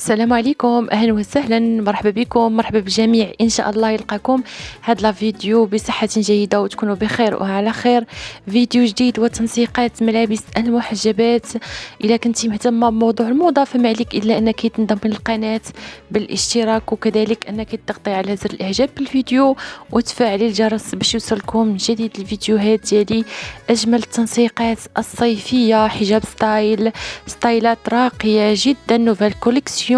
السلام عليكم، اهلا وسهلا، مرحبا بكم، مرحبا بالجميع. ان شاء الله يلقاكم هاد لا فيديو بصحه جيده وتكونوا بخير وعلى خير. فيديو جديد وتنسيقات ملابس المحجبات. اذا كنتي مهتمه بموضوع الموضه فما عليك الا انك تنضم للقناه بالاشتراك، وكذلك انك تضغطي على زر الاعجاب بالفيديو وتفعلي الجرس باش يوصلكم جديد الفيديوهات ديالي. اجمل التنسيقات الصيفيه، حجاب ستايلات راقيه جدا، نوفيل كوليكسيون،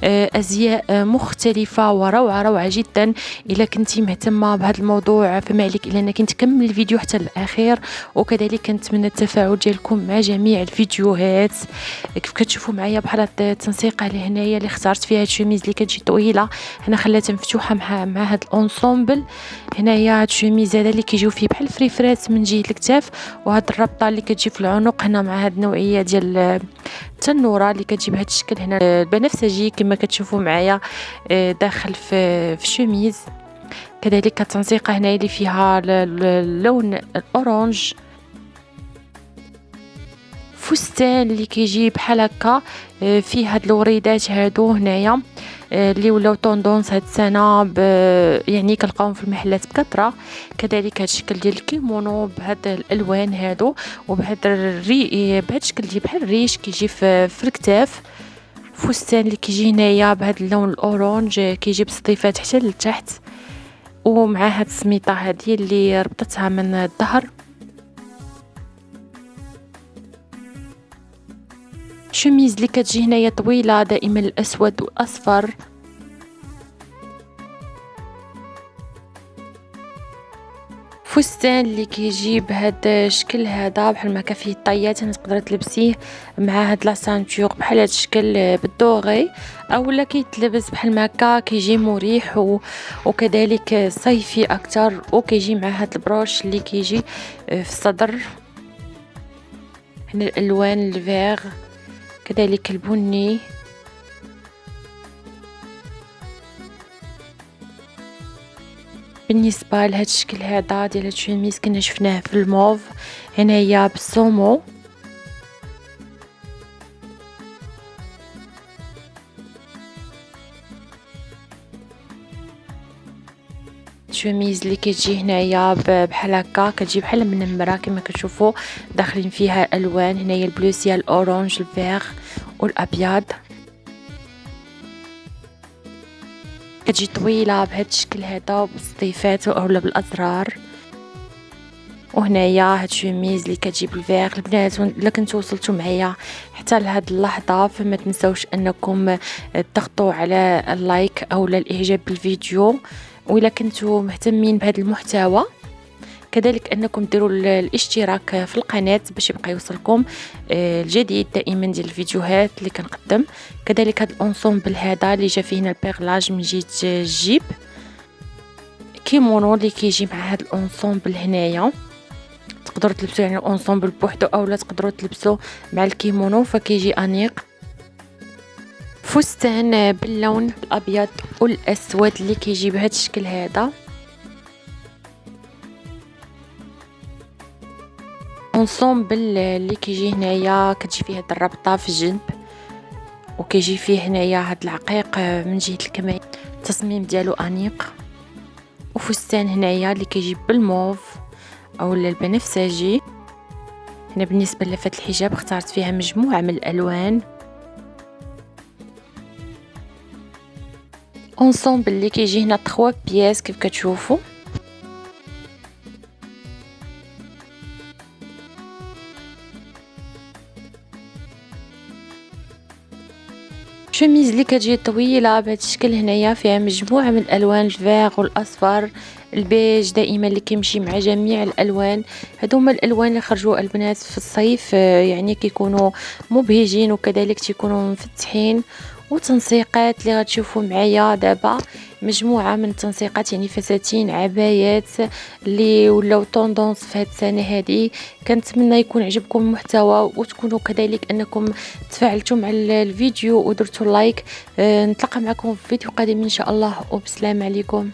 ازياء مختلفه وروعه جدا. الا كنتي مهتمه بهذا الموضوع فما عليك الا انك تكمل الفيديو حتى الاخير، وكذلك كنتمنى التفاعل ديالكم مع جميع الفيديوهات. كيف كتشوفوا معايا بحال هاد التنسيقه لهنايا اللي اختارت فيها هاد الشوميز اللي كتجي طويله، هنا خلاتها مفتوحه مع هاد الانصومبل. هنايا هاد الشوميز هذا اللي كيجيو فيه بحال فريفرات من جهه الكتاف، وهاد الربطه اللي كتجي في العنق هنا مع هاد النوعيه ديال التنوره اللي كتجي بهذا الشكل هنا البنفسجي كما كتشوفوا معايا داخل في الشوميز. كذلك التنسيقه هنا اللي فيها اللون الاورانج، فستان اللي كيجي بحال هكا فيه هاد الوريدات هادو هنايا اللي ولاو طوندونس هاد السنه يعني كنلقاوهم في المحلات بكثره. كذلك هاد الشكل ديال الكيمونو بهاد الالوان هادو، وبهاد بهاد الشكل ديال بحال الريش كيجي في الكتاف. فستان اللي كيجي هنايا بهاد اللون الاورانج كيجي بصديفات حتى لتحت، ومع هاد السميطه هادي اللي ربطتها من الظهر. شوميز اللي كتجي هنايا طويله دائما الاسود واصفر. فستان اللي كيجي بهذا الشكل هذا بحال ما كان فيه طيات، تقدر تلبسيه مع هاد لا سانتور بحال هاد الشكل بالدوغي، اولا كيتلبس بحال ما هكا كيجي مريح وكذلك صيفي اكثر، وكيجي مع هاد البروش اللي كيجي في الصدر. هنا الالوان الفيغ كذلك البني. بالنسبه لهذا الشكل هذا ديال الشميز كنا شفناه في الموف، هنايا بالسومو. الشميز اللي كتجي هنايا بحال هكا كتجي بحال منمره كما كتشوفوا، داخلين فيها الوان هنايا البلوسيا، الاورانج، الفيغ والابيض. كتجي طويله بهذا الشكل هذا بالصديفات اولا بالازرار. وهنايا هاد الشوميز اللي كتجي بالفيغ. البنات الا كنتو وصلتوا معايا حتى لهاد اللحظه فما تنساوش انكم تضغطوا على اللايك اولا الاعجاب بالفيديو، وإلا كنتو مهتمين بهذا المحتوى كذلك انكم ديروا الاشتراك في القناه باش يبقى يوصلكم الجديد دائما ديال الفيديوهات اللي كنقدم. كذلك هذا الانصومبل هذا اللي جا فيه هنا البيغلاج من جهه الجيب، كيمونو اللي كيجي مع هذا الانصومبل هنايا. تقدروا تلبسوا يعني الانصومبل بوحدو اولا تقدروا تلبسوا مع الكيمونو فكيجي انيق. فستان باللون الابيض والاسود اللي كيجي بهذا الشكل هذا. انصومبل اللي كيجي هنايا كتجي فيه هاد الربطه في الجنب، وكيجي فيه هنايا هاد العقيق من جهه الكمام، التصميم ديالو انيق. وفستان هنايا اللي كيجي بالموف اولا البنفسجي. هنا بالنسبه للفه الحجاب اختارت فيها مجموعه من الالوان. انصومبل اللي كيجي هنا 3 بياس كيف كتشوفوا. شوميز اللي كتجي طويله بهذا الشكل هنايا فيها مجموعه من الالوان، الفيغ والاصفر، البيج دائما اللي كيمشي مع جميع الالوان. هادو هما الالوان اللي خرجوا البنات في الصيف، يعني كيكونوا مبهجين وكذلك تيكونوا مفتحين. وتنسيقات اللي غتشوفوا معايا دابا مجموعه من التنسيقات، يعني فساتين، عبايات اللي ولاو طوندونس في هذه السنه هذه. كنتمنى يكون عجبكم المحتوى وتكونوا كذلك انكم تفاعلتوا مع الفيديو ودرتوا لايك. نتلاقى معكم في فيديو قادم ان شاء الله، وبسلام عليكم.